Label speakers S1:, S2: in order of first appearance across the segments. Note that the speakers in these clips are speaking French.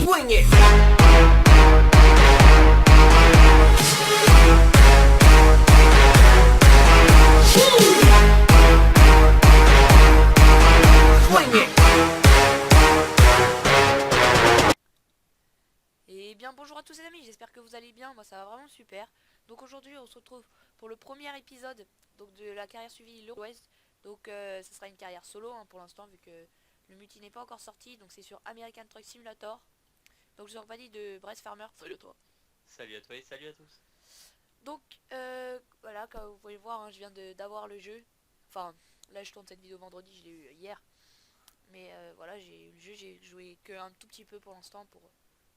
S1: Swing it. Swing it.
S2: Et bien bonjour à tous les amis, j'espère que vous allez bien, moi ça va vraiment super. Donc aujourd'hui on se retrouve pour le premier épisode donc de la carrière suivie l'Ouest. Donc ce sera une carrière solo hein, pour l'instant vu que le multi n'est pas encore sorti. Donc c'est sur American Truck Simulator. Donc je suis en compagnie de Bryce Farmer. Salut à toi.
S3: Salut à toi et salut à tous.
S2: Donc voilà, comme vous pouvez voir hein, je viens d'avoir le jeu. Enfin là je tourne cette vidéo vendredi, je l'ai eu hier. Mais voilà, j'ai eu le jeu, j'ai joué que un tout petit peu pour l'instant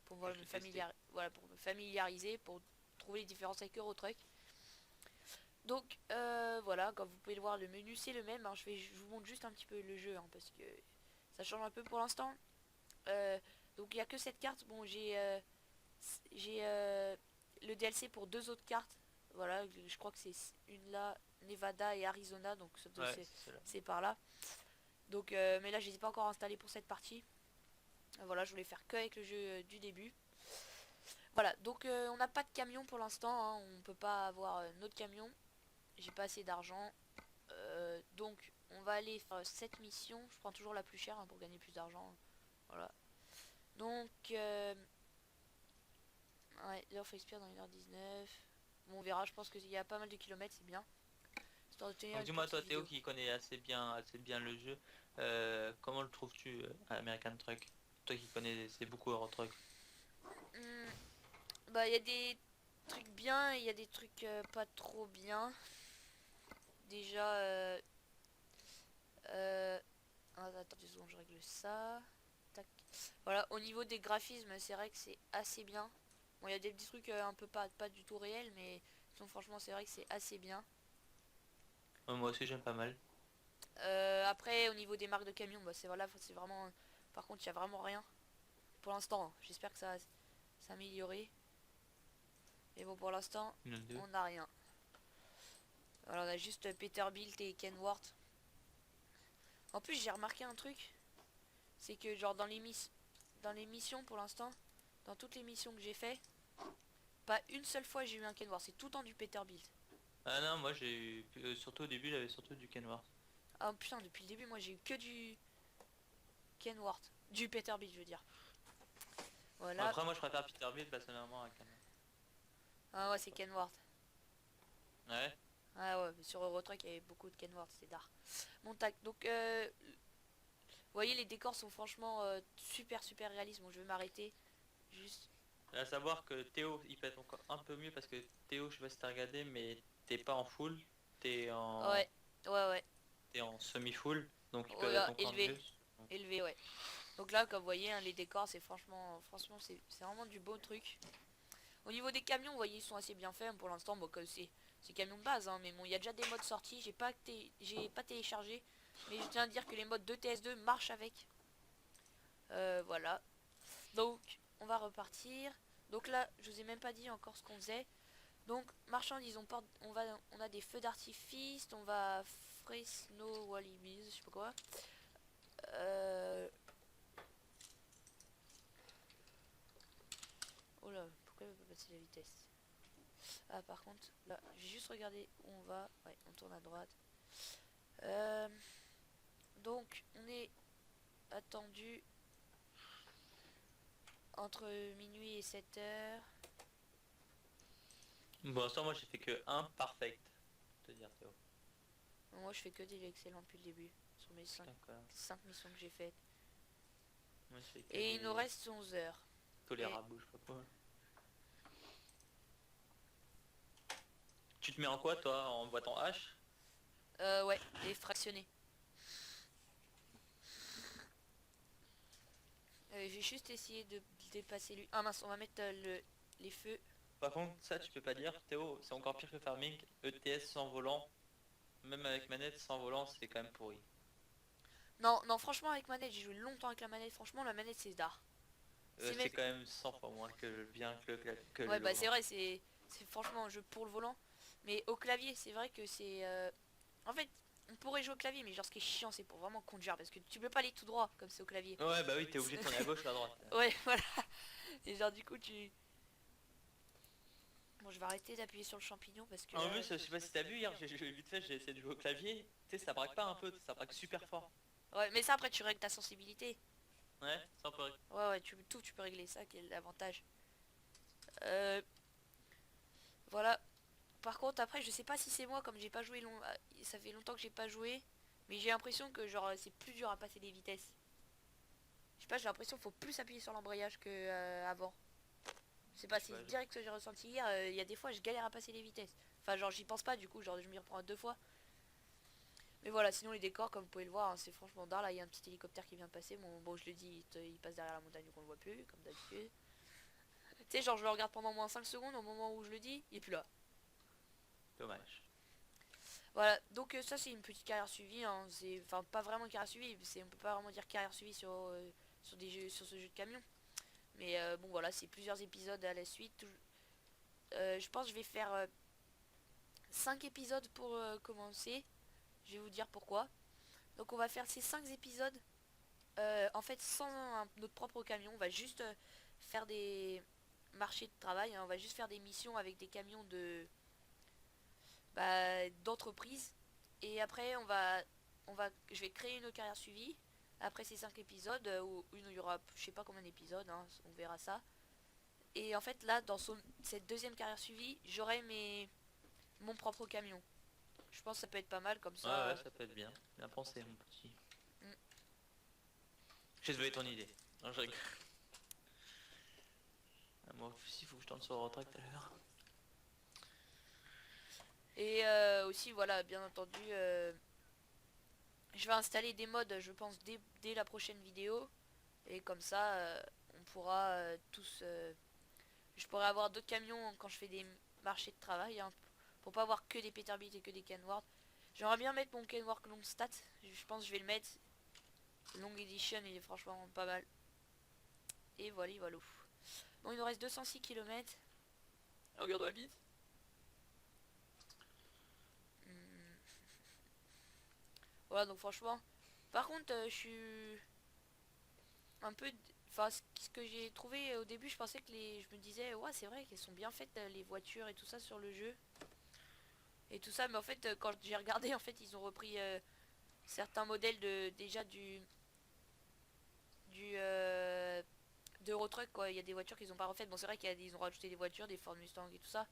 S2: pour me familiariser, pour trouver les différences avec Eurotruck. Donc voilà, comme vous pouvez le voir, le menu c'est le même. Hein. Je vous montre juste un petit peu le jeu hein, parce que ça change un peu pour l'instant. Donc il n'y a que cette carte. Bon, j'ai le DLC pour deux autres cartes. Voilà, je crois que c'est une là, Nevada et Arizona. Donc
S3: Ouais,
S2: c'est par là. Donc, mais là je les ai pas encore installés pour cette partie. Voilà, je voulais faire que avec le jeu du début. Voilà, donc on n'a pas de camion pour l'instant, hein, on peut pas avoir notre camion. J'ai pas assez d'argent. Donc on va aller faire cette mission. Je prends toujours la plus chère hein, pour gagner plus d'argent. Voilà. Donc ouais, l'offre expire dans 1h19. Bon, on verra, je pense qu'il y a pas mal de kilomètres, c'est bien.
S3: Donc dis-moi toi Théo qui connais assez bien le jeu, comment le trouves-tu American Truck? Toi qui connais beaucoup Eurotruck.
S2: Bah il y a des trucs bien et il y a des trucs pas trop bien. Déjà attends 2 secondes, je règle ça. Tac. Voilà, au niveau des graphismes, c'est vrai que c'est assez bien. Bon, il y a des petits trucs un peu pas du tout réels, mais sinon, franchement, c'est vrai que c'est assez bien.
S3: Moi aussi j'aime pas mal.
S2: Après, au niveau des marques de camions, bah, c'est voilà, c'est vraiment. Par contre, il y a vraiment rien pour l'instant. Hein. J'espère que ça va s'améliorer. Mais bon, pour l'instant, on n'a rien. Alors, on a juste Peterbilt et Kenworth. En plus, j'ai remarqué un truc. C'est que, genre, dans les missions pour l'instant, dans toutes les missions que j'ai fait, pas une seule fois j'ai eu un Kenworth. C'est tout le temps du Peterbilt.
S3: Ah non, moi j'ai eu, surtout au début j'avais surtout du Kenworth.
S2: Ah putain, depuis le début, moi j'ai eu que du Kenworth. Du Peterbilt, je veux dire. Voilà.
S3: Après moi je préfère Peterbilt personnellement à Kenworth.
S2: Ah ouais, c'est Kenworth.
S3: Ouais.
S2: Ah ouais, sur Eurotruck il y avait beaucoup de Kenworth, c'est d'art. Bon tac, donc vous voyez les décors sont franchement super réalistes. Bon je vais m'arrêter. Juste.
S3: À savoir que Théo il peut être encore un peu mieux parce que Théo je sais pas si t'as regardé mais t'es pas en full, t'es en...
S2: Ouais, ouais.
S3: T'es en semi-full, donc il peut
S2: Oh,
S3: être encore
S2: élevé.
S3: mieux.
S2: Élevé, ouais. Donc là, comme vous voyez, hein, les décors, c'est franchement c'est vraiment du beau truc. Au niveau des camions, vous voyez, ils sont assez bien faits. Pour l'instant, bon, c'est camions de base, hein, mais bon, il y a déjà des modes sortis. J'ai pas téléchargé, mais je tiens à dire que les modes de TS2 marchent avec. Voilà. Donc, on va repartir. Donc là, je vous ai même pas dit encore ce qu'on faisait. Donc, marchandises, on a des feux d'artifice, on va Fresno Wallabies, je sais pas quoi. Oh là, pourquoi il veut pas passer la vitesse? Ah, par contre, là, j'ai juste regardé où on va. Ouais, on tourne à droite. Donc, on est attendu entre minuit et 7h.
S3: Bon, l'instant moi j'ai fait que un parfait, te dire Théo.
S2: Moi, je fais que des excellents depuis le début. Sur mes 5 missions que j'ai faites.
S3: Moi, je fais que
S2: et il nous reste 11 heures.
S3: Tolérable, je sais pas quoi. Tu te mets en quoi toi? En boîte en H?
S2: Ouais, les fractionnés. J'ai juste essayé de dépasser lui. Ah mince, on va mettre les feux.
S3: Par contre, ça tu peux pas dire, Théo, c'est encore pire que Farming. ETS sans volant, même avec manette sans volant, c'est quand même pourri.
S2: Non, franchement, avec manette, j'ai joué longtemps avec la manette. Franchement, la manette, c'est d'art.
S3: C'est quand même 100 fois moins que bien que
S2: ouais,
S3: le
S2: bah
S3: volant.
S2: c'est vrai, c'est franchement un jeu pour le volant. Mais au clavier, c'est vrai que c'est... En fait, on pourrait jouer au clavier, mais genre ce qui est chiant c'est pour vraiment conduire parce que tu peux pas aller tout droit comme c'est au clavier.
S3: Ouais, bah oui, t'es obligé de tourner à gauche ou à droite.
S2: Ouais, voilà. Et genre du coup tu... Bon, je vais arrêter d'appuyer sur le champignon parce que...
S3: En plus, je sais pas si t'as vu hier, vite fait, j'ai essayé de jouer au clavier. Tu sais, ça braque pas un peu, ça braque super fort.
S2: Ouais, mais ça après tu règles ta sensibilité.
S3: Ouais, ça on peut.
S2: Ouais, tu peux régler ça, qui est l'avantage. Euh, voilà. Par contre, après, je sais pas si c'est moi, comme j'ai pas joué ça fait longtemps que j'ai pas joué, mais j'ai l'impression que genre c'est plus dur à passer les vitesses. Je sais pas, j'ai l'impression qu'il faut plus appuyer sur l'embrayage que avant. Je sais pas, c'est direct ce que j'ai ressenti hier. Il y a des fois, je galère à passer les vitesses. Enfin, genre, j'y pense pas, du coup, genre, je m'y reprends 2 fois. Mais voilà, sinon les décors, comme vous pouvez le voir, hein, c'est franchement d'art. Là, il y a un petit hélicoptère qui vient de passer. Bon, je le dis, il passe derrière la montagne, donc on le voit plus, comme d'habitude. Tu sais, genre, je le regarde pendant moins 5 secondes, au moment où je le dis, il est plus là.
S3: Dommage.
S2: Voilà, donc ça, c'est une petite carrière suivie. Hein. Enfin, pas vraiment une carrière suivie, on peut pas vraiment dire carrière suivie sur ce jeu de camion. Mais bon, voilà, c'est plusieurs épisodes à la suite. Je pense que je vais faire 5 épisodes pour commencer. Je vais vous dire pourquoi. Donc on va faire ces 5 épisodes en fait sans notre propre camion. On va juste faire des marchés de travail. Hein. On va juste faire des missions avec des camions d'entreprise. Et après je vais créer une carrière suivie. Après ces 5 épisodes, où il y aura je sais pas combien d'épisodes, hein, on verra ça. Et en fait là dans cette deuxième carrière suivie, j'aurai mon propre camion. Je pense que ça peut être pas mal comme ça.
S3: Ouais, ça peut être bien. Bien pensé, mon petit. J'ai trouvé ton idée. Non, je rigole. Moi aussi, il faut que je tourne sur le retract tout à l'heure.
S2: Et aussi, voilà, bien entendu, je vais installer des mods, je pense, dès la prochaine vidéo. Et comme ça, on pourra tous... je pourrais avoir d'autres camions quand je fais des marchés de travail, hein, pour pas avoir que des Peterbilt et que des Kenworth. J'aimerais bien mettre mon Kenworth long stat, je pense que je vais le mettre. Long edition, il est franchement pas mal. Et voilà, voilà. Bon, il nous reste 206 km. Regarde-moi vite. Voilà, donc franchement... Par contre, je suis un peu... Enfin, ce que j'ai trouvé au début, je pensais que je me disais, ouais, c'est vrai qu'elles sont bien faites, les voitures et tout ça sur le jeu. Et tout ça, mais en fait, quand j'ai regardé, en fait, ils ont repris certains modèles déjà de Eurotruck, quoi. Il y a des voitures qu'ils ont pas refaites. Bon, c'est vrai qu'ils ont rajouté des voitures, des Ford Mustang et tout ça.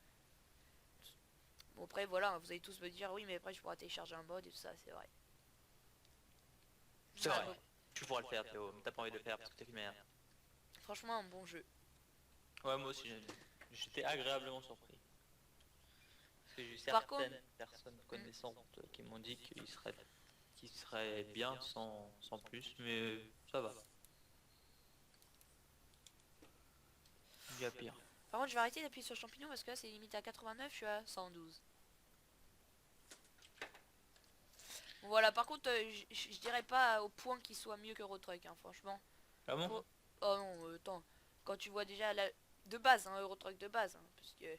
S2: Bon, après, voilà, vous allez tous me dire, oui, mais après, je pourrais télécharger un mod et tout ça, c'est vrai.
S3: C'est vrai. Tu pourras le faire, Théo, mais t'as pas envie de le faire parce que t'es qu'une merde.
S2: Franchement, un bon jeu.
S3: Ouais, moi aussi, j'étais agréablement surpris. Parce que j'ai eu
S2: Par
S3: certaines
S2: contre,
S3: personnes connaissantes qui m'ont dit qu'il serait bien sans plus, mais ça va. Il y a pire.
S2: par contre, je vais arrêter d'appuyer sur le champignon parce que là, c'est limité à 89, je suis à 112. Bon, voilà, par contre, je dirais pas au point qu'il soit mieux que Eurotruck, hein, franchement.
S3: Ah bon?
S2: Oh non, attends. Quand tu vois déjà de base, hein, Eurotruck de base, hein, parce que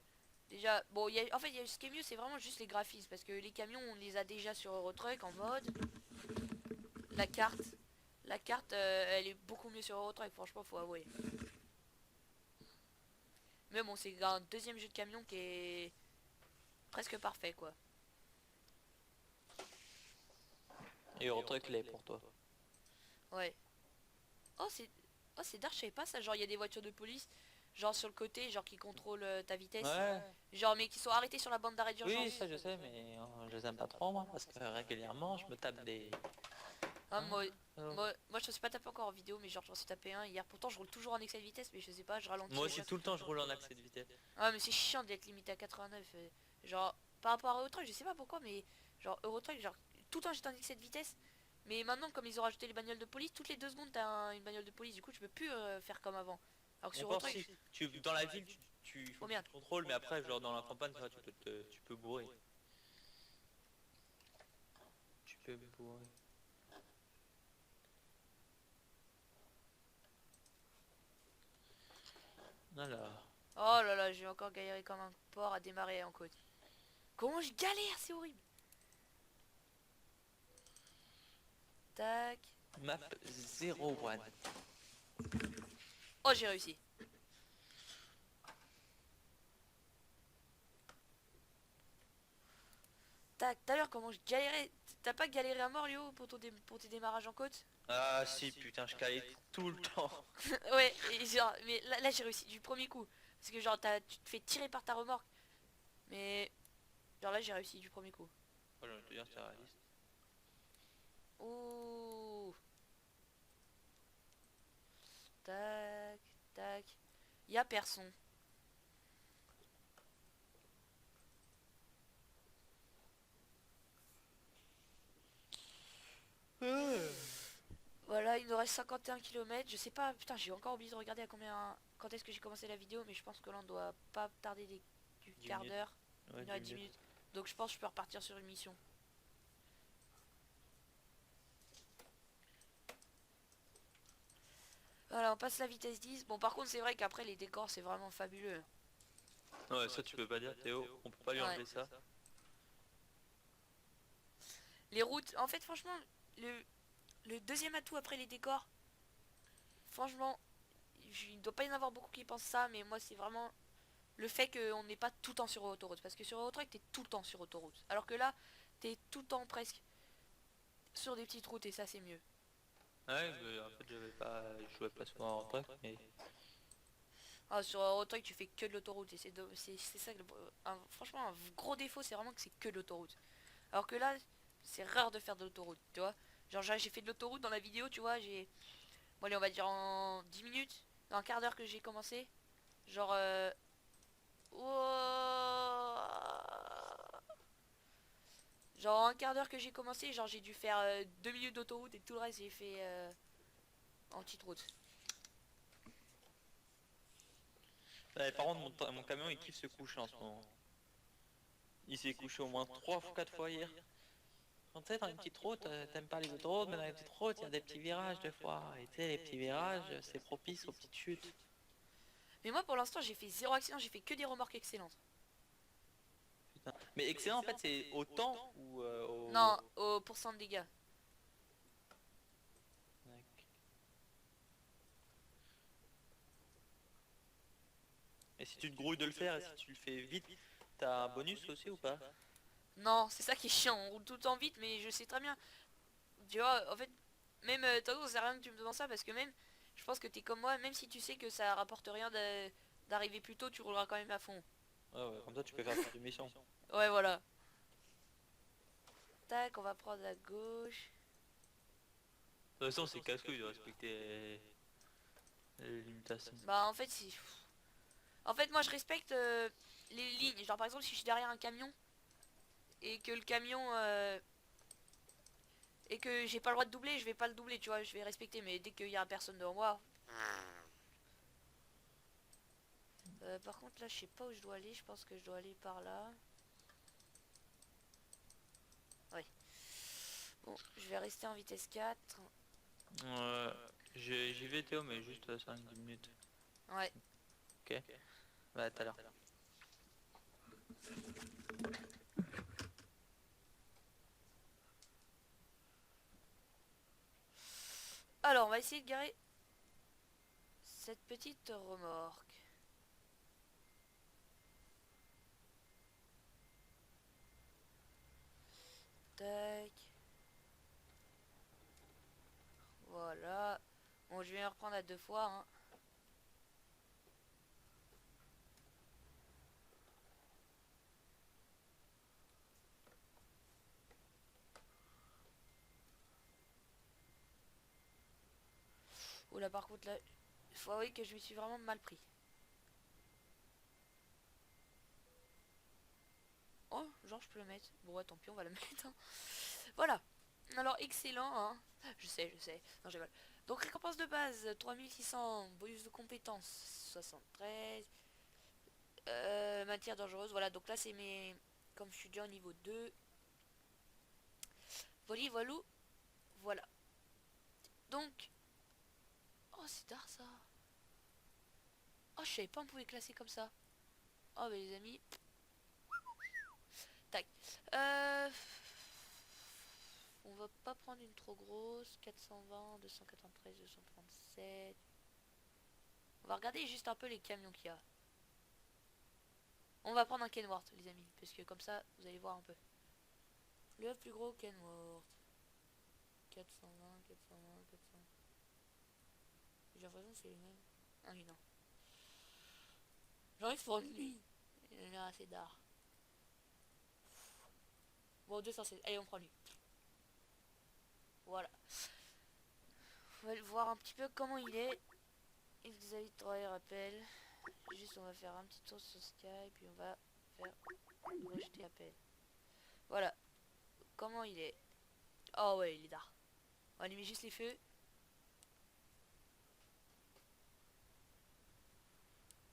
S2: déjà, bon, en fait, ce qui est mieux, c'est vraiment juste les graphismes, parce que les camions, on les a déjà sur Eurotruck en mode. La carte, elle est beaucoup mieux sur Eurotruck, franchement, faut avouer. Mais bon, c'est un deuxième jeu de camion qui est presque parfait, quoi.
S3: Et Eurotruck l'est pour toi.
S2: Ouais. Oh, c'est dark, je savais pas ça. Genre, il y a des voitures de police, genre sur le côté, genre qui contrôlent ta vitesse.
S3: Ouais.
S2: Genre, mais qui sont arrêtés sur la bande d'arrêt d'urgence.
S3: Oui, ça je sais, mais je les aime pas trop, moi, parce que régulièrement, je me tape des...
S2: Ah, moi, je ne sais pas taper encore en vidéo, mais genre, je me suis tapé un hier. Pourtant, je roule toujours en excès de vitesse, mais je sais pas, je ralentis.
S3: Moi aussi, tout le temps, je roule en accès de vitesse.
S2: Ah, mais c'est chiant d'être limité à 89. Genre, par rapport à Eurotruck, je sais pas pourquoi, mais genre, Eurotruck, genre, tout le temps j'étais en excès de vitesse. Mais maintenant, comme ils ont rajouté les bagnoles de police, toutes les 2 secondes, t'as une bagnole de police. Du coup, tu peux plus faire comme avant. Alors que sur Eurotruck,
S3: dans la ville, tu faut que tu contrôles, mais après, genre dans la campagne, tu peux bourrer. Tu peux bourrer. Alors.
S2: oh là là, j'ai encore galéré comme un porc à démarrer en côte. Comment je galère, c'est horrible. Tac.
S3: Map 01.
S2: Oh, j'ai réussi. Tac, tout à l'heure, comment je galérais. T'as pas galéré à mort, Léo, pour tes démarrages en côte?
S3: Ah si, putain, je calais tout le temps.
S2: Ouais, et genre, mais là j'ai réussi du premier coup. Parce que genre, tu te fais tirer par ta remorque. Mais, genre là, j'ai réussi du premier coup.
S3: Oh, je vais te dire, c'est réaliste.
S2: Ouh. Tac, tac. Y'a personne. Voilà, il nous reste 51 km. Je sais pas, putain, j'ai encore oublié de regarder à combien. Quand est-ce que j'ai commencé la vidéo, mais je pense que là on doit pas tarder du
S3: 10
S2: quart
S3: minutes.
S2: d'heure,
S3: Ouais,
S2: 1 heure et
S3: 10
S2: 10
S3: minutes.
S2: minutes. Donc je pense que je peux repartir sur une mission. Voilà, on passe la vitesse 10. Bon, par contre, c'est vrai qu'après les décors, c'est vraiment fabuleux.
S3: Ouais, ça tu peux pas dire, Théo, on peut pas lui
S2: Ouais.
S3: enlever ça.
S2: Les routes, en fait, franchement, le deuxième atout après les décors, franchement, il doit pas y en avoir beaucoup qui pensent ça, mais moi, c'est vraiment le fait qu'on n'est pas tout le temps sur autoroute. Parce que sur autoroute, t'es tout le temps sur autoroute. Alors que là, t'es tout le temps presque sur des petites routes et ça, c'est mieux.
S3: Ouais, mais en fait je jouais pas souvent en truc, mais
S2: Ah, sur autoroute, tu fais que de l'autoroute et c'est ça, franchement, un gros défaut, c'est vraiment que c'est que de l'autoroute. Alors que là, c'est rare de faire de l'autoroute, tu vois. Genre, j'ai fait de l'autoroute dans la vidéo, tu vois, bon, allez, on va dire en 10 minutes, dans un quart d'heure que j'ai commencé. Genre, ouah. Genre, en un quart d'heure que j'ai commencé, genre, j'ai dû faire 2 minutes d'autoroute et tout le reste, j'ai fait en petite route.
S3: ouais, par contre mon camion il kiffe se coucher en ce moment. Il s'est couché au moins 3 ou 4 fois hier. Quand tu sais, dans une petite route, t'aimes pas les autoroutes, mais dans les petites routes, il y a des petits virages des fois. Et tu sais, les petits virages, c'est propice aux petites chutes.
S2: Mais moi, pour l'instant, j'ai fait zéro accident, j'ai fait que des remorques excellentes.
S3: Putain. Mais excellent, en fait, c'est au temps ou au...
S2: Non, au pourcent de dégâts.
S3: Et si tu te grouilles de le faire et si tu le fais vite, t'as un bonus aussi ou pas?
S2: Non, c'est ça qui est chiant, on roule tout le temps vite, mais je sais très bien. Tu vois, en fait, même, t'as c'est rien que tu me demandes ça, parce que même, je pense que t'es comme moi, même si tu sais que ça rapporte rien d'arriver plus tôt, tu rouleras quand même à fond.
S3: Ouais, ouais, comme ça tu peux faire plus de missions.
S2: Ouais, voilà. Tac, on va prendre à gauche.
S3: De toute façon, c'est casse-couille de respecter les limitations.
S2: Bah, en fait, si. En fait, moi, je respecte les lignes. Genre, par exemple, si je suis derrière un camion, et que le camion... et que j'ai pas le droit de doubler, je vais pas le doubler, tu vois, je vais respecter, mais dès qu'il y a personne devant moi... par contre, là, je sais pas où je dois aller, je pense que je dois aller par là. Ouais. Bon, je vais rester en vitesse 4.
S3: Euh, J'y vais Théo, mais juste 5-10 minutes.
S2: Ouais.
S3: Ok. Bah, à tout à l'heure.
S2: Alors, on va essayer de garer cette petite remorque. Tac. Voilà. Bon, je vais me reprendre à 2 fois, hein. Oula, par contre, là, il faut avouer que je me suis vraiment mal pris. Oh, genre, je peux le mettre. Bon, ouais, tant pis, on va le mettre, hein. Voilà. Alors, excellent, hein. Je sais, je sais. Non, j'ai mal. Donc, récompense de base, 3600. Bonus de compétences, 73. Matière dangereuse. Voilà, donc là, c'est mes... Comme je suis déjà au niveau 2. Voilà, voilà. Voilà. Donc... Oh, c'est tard, ça. Oh, je savais pas on pouvait classer comme ça. Oh, bah, les amis. Tac. On va pas prendre une trop grosse. 420, 293, 237. On va regarder juste un peu les camions qu'il y a. On va prendre un Kenworth, les amis, parce que comme ça, vous allez voir un peu. Le plus gros Kenworth. 420, 420, 400. J'ai l'impression que c'est les mêmes. Ah oui, non. J'arrive pour une nuit. Il y a assez d'art. Bon, 216. Allez, on prend lui. Voilà. On va voir un petit peu comment il est. Exit 3 rappel. Juste, on va faire un petit tour sur Skype. Puis on va faire rejeter appel. Voilà. Comment il est. Oh ouais, il est d'art. On allume juste les feux.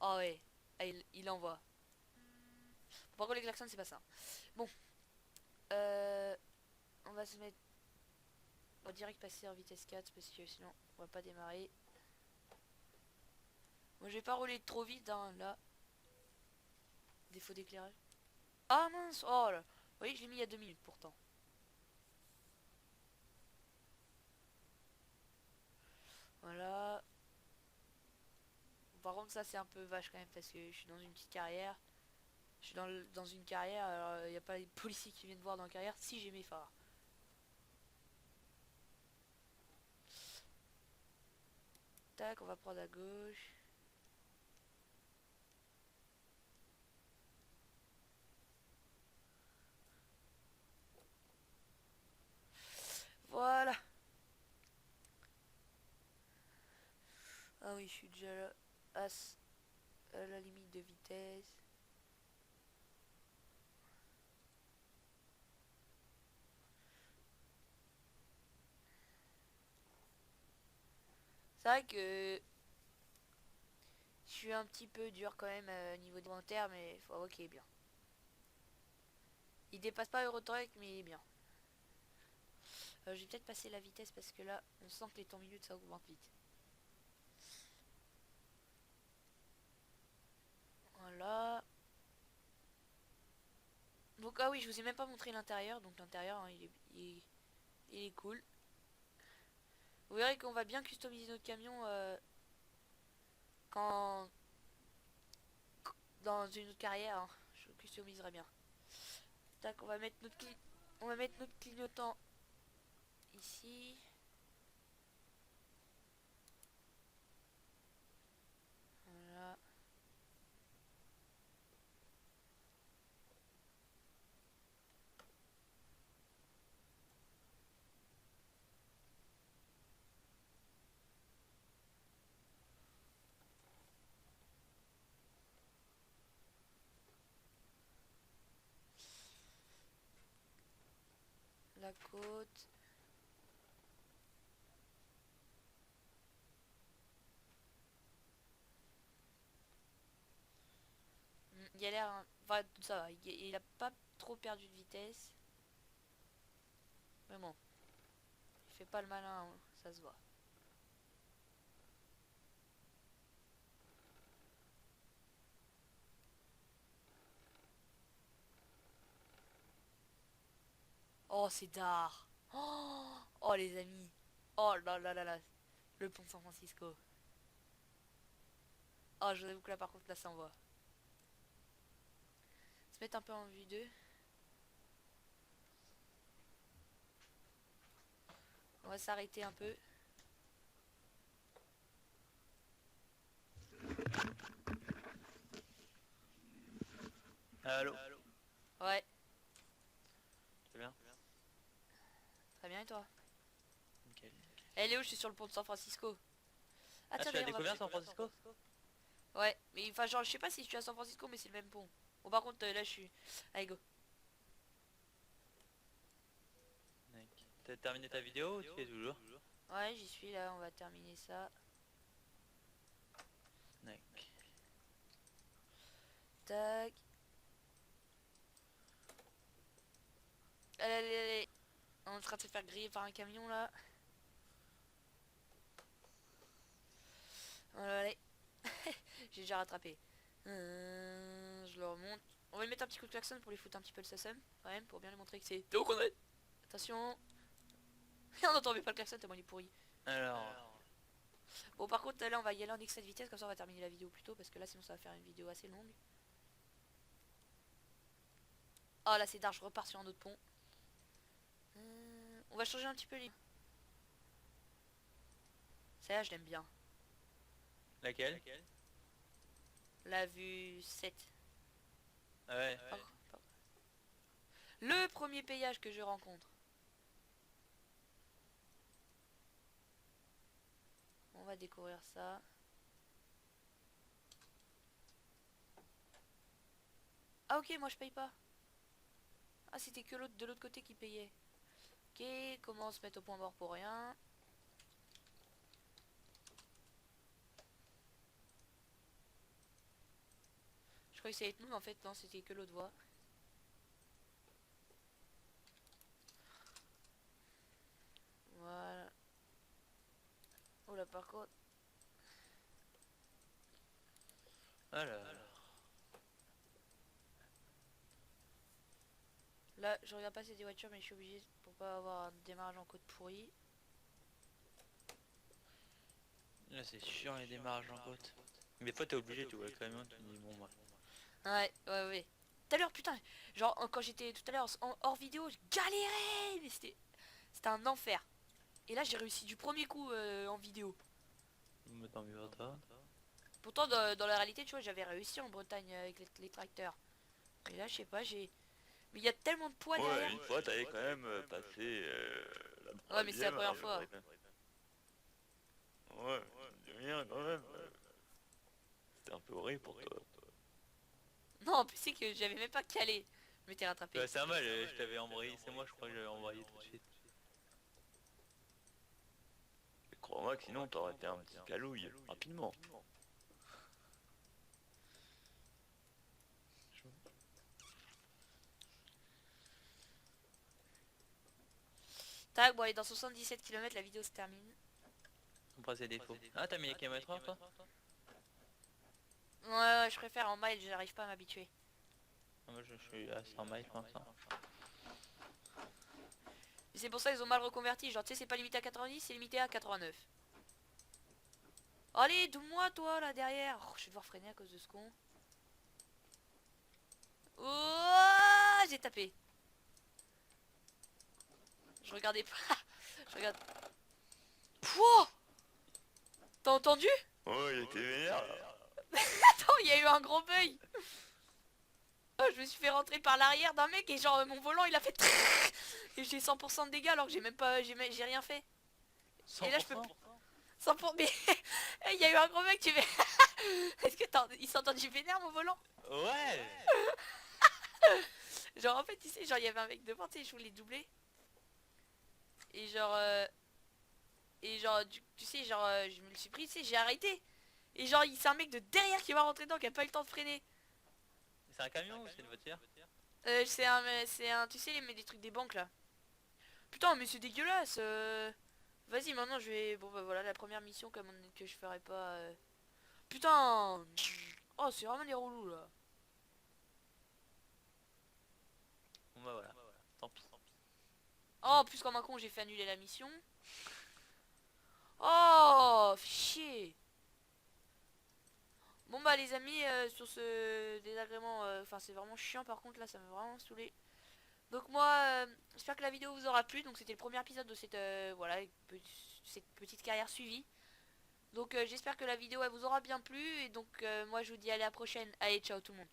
S2: Oh ouais. Ah, il envoie. Par contre, les klaxons, c'est pas ça. Bon. On va se mettre... On va direct passer en vitesse 4 parce que sinon, on va pas démarrer. Moi, je vais pas rouler trop vite, hein, là. Défaut d'éclairage. Ah mince. Oh là. Vous voyez, je l'ai mis il y a 2 minutes pourtant. Voilà. Par contre, ça, c'est un peu vache quand même parce que je suis dans une petite carrière. Je suis dans une carrière, alors il n'y a pas les policiers qui viennent voir dans la carrière si j'ai mes phares. Tac, on va prendre à gauche. Voilà. Ah oui, je suis déjà là, à la limite de vitesse. C'est vrai que je suis un petit peu dur quand même au niveau des commentaires, mais il faut avouer qu'il est bien. Il dépasse pas Eurotruck, mais il est bien. Je vais peut-être passer la vitesse parce que là, on sent que les temps minutes ça augmente vite. Voilà. Donc ah oui, je vous ai même pas montré l'intérieur, donc l'intérieur hein, il est cool. Vous verrez qu'on va bien customiser notre camion quand dans une autre carrière, hein, je customiserai bien. Tac, on va mettre notre clignotant ici. Voilà. La côte. Il a l'air... Enfin, ça va. Il a pas trop perdu de vitesse. Mais bon. Il fait pas le malin, hein, ça se voit. Oh, c'est tard. Oh, oh, les amis. Oh là là là là. Le pont de San Francisco. Oh, je vous avoue que là, par contre, là, ça envoie. Se mettre un peu en vue 2. On va s'arrêter un peu.
S3: Allô.
S2: Ouais,
S3: C'est bien.
S2: très bien, et toi?
S3: Nickel.
S2: Eh Léo, je suis sur le pont de San Francisco. Ah
S3: Ah,
S2: tiens,
S3: tu l'as
S2: d'ailleurs, on va...
S3: découvert San Francisco?
S2: Ouais, mais enfin, genre, je sais pas si je suis à San Francisco, mais c'est le même pont. Bon, par contre, là, je suis... Allez, go.
S3: T'as terminé ta vidéo ou tu fais toujours?
S2: Ouais, j'y suis, là, on va terminer ça.
S3: Mec.
S2: Tac. Allez, allez, allez. On est en train de se faire griller par un camion, là. Voilà, allez. J'ai déjà rattrapé. Je le remonte. On va lui mettre un petit coup de klaxon pour lui foutre un petit peu le seum, quand même, pour bien lui montrer que c'est... Donc on est... Attention. Et on n'entend même pas le klaxon tellement il est pourri.
S3: Alors,
S2: Bon par contre là on va y aller en excès de vitesse, comme ça on va terminer la vidéo plus tôt parce que là sinon ça va faire une vidéo assez longue. Oh là c'est d'art, je repars sur un autre pont. On va changer un petit peu les... Celle-là je l'aime bien.
S3: laquelle?
S2: La vue 7.
S3: Ah ouais.
S2: Le premier péage que je rencontre. On va découvrir ça. Ah ok, moi je paye pas. Ah c'était que l'autre de l'autre côté qui payait. Ok, comment se mettre au point mort pour rien. Je croyais que ça allait être nous, mais en fait non, c'était que l'autre voie. Voilà. Oh là par contre.
S3: Alors.
S2: Là je regarde passer des voitures mais je suis obligé pour pas avoir un démarrage en côte pourri.
S3: Là c'est chiant les démarrages en côte. Mais des fois t'es obligé, tu vois le camion, tu te dis bon bah.
S2: Ouais. Tout à l'heure putain, genre quand j'étais tout à l'heure en hors vidéo, je galérais, mais c'était un enfer. Et là j'ai réussi du premier coup en vidéo.
S3: Mais tant mieux à toi.
S2: Pourtant dans la réalité tu vois j'avais réussi en Bretagne avec les tracteurs. Et là je sais pas, j'ai... Mais il y a tellement de poids
S3: Ouais,
S2: derrière.
S3: une fois t'avais quand même passé la
S2: Ouais mais c'est la première
S3: troisième,
S2: fois.
S3: Ouais, bien quand même. C'était un peu horrible pour toi.
S2: Non en plus c'est que j'avais même pas calé. Je m'étais rattrapé.
S3: Ouais, c'est normal, je t'avais embrayé, c'est moi je crois que j'avais embrayé tout de suite. Et crois-moi que sinon t'aurais été un petit calouille, rapidement.
S2: Tac, bon allez dans 77 km la vidéo se termine.
S3: Après c'est défaut. Ah t'as mis les kilomètres heure toi?
S2: Ouais je préfère en mile, j'arrive pas à m'habituer.
S3: Ah, moi je suis à 100 miles pour l'instant.
S2: Et c'est pour ça qu'ils ont mal reconverti, genre tu sais c'est pas limité à 90, c'est limité à 89. Allez, double-moi toi là derrière. Oh, je vais devoir freiner à cause de ce con. Oh, j'ai tapé. Je regardais pas. Je regarde. Pouah. T'as entendu?
S3: Oh il était vénère là.
S2: Attends, il y a eu un gros bug. Oh, je me suis fait rentrer par l'arrière d'un mec et genre mon volant il a fait et j'ai 100% de dégâts alors que j'ai même pas j'ai rien fait.
S3: 100%.
S2: Et là je peux 100%. Mais il y a eu un gros mec tu fais. Est-ce que il s'est entendu vénère mon volant?
S3: Ouais.
S2: Genre en fait tu sais genre il y avait un mec devant tu sais je voulais doubler. Et genre tu sais genre je me le suis pris tu sais j'ai arrêté. Et genre c'est un mec de derrière qui va rentrer dedans qui a pas eu le temps de freiner.
S3: C'est un camion ou c'est une voiture?
S2: C'est un tu sais les trucs des banques là. Putain mais c'est dégueulasse. Vas-y maintenant je vais bon bah voilà la première mission que je ferai pas. Putain. Oh c'est vraiment des relous là.
S3: Bon bah voilà, tant pis.
S2: Oh en plus comme un con j'ai fait annuler la mission. Oh chier. Bon bah les amis sur ce désagrément, enfin c'est vraiment chiant par contre là ça m'a vraiment saoulé. Donc moi j'espère que la vidéo vous aura plu. Donc c'était le premier épisode de cette voilà cette petite carrière suivie. Donc j'espère que la vidéo elle vous aura bien plu. Et donc moi je vous dis à la prochaine. Allez ciao tout le monde.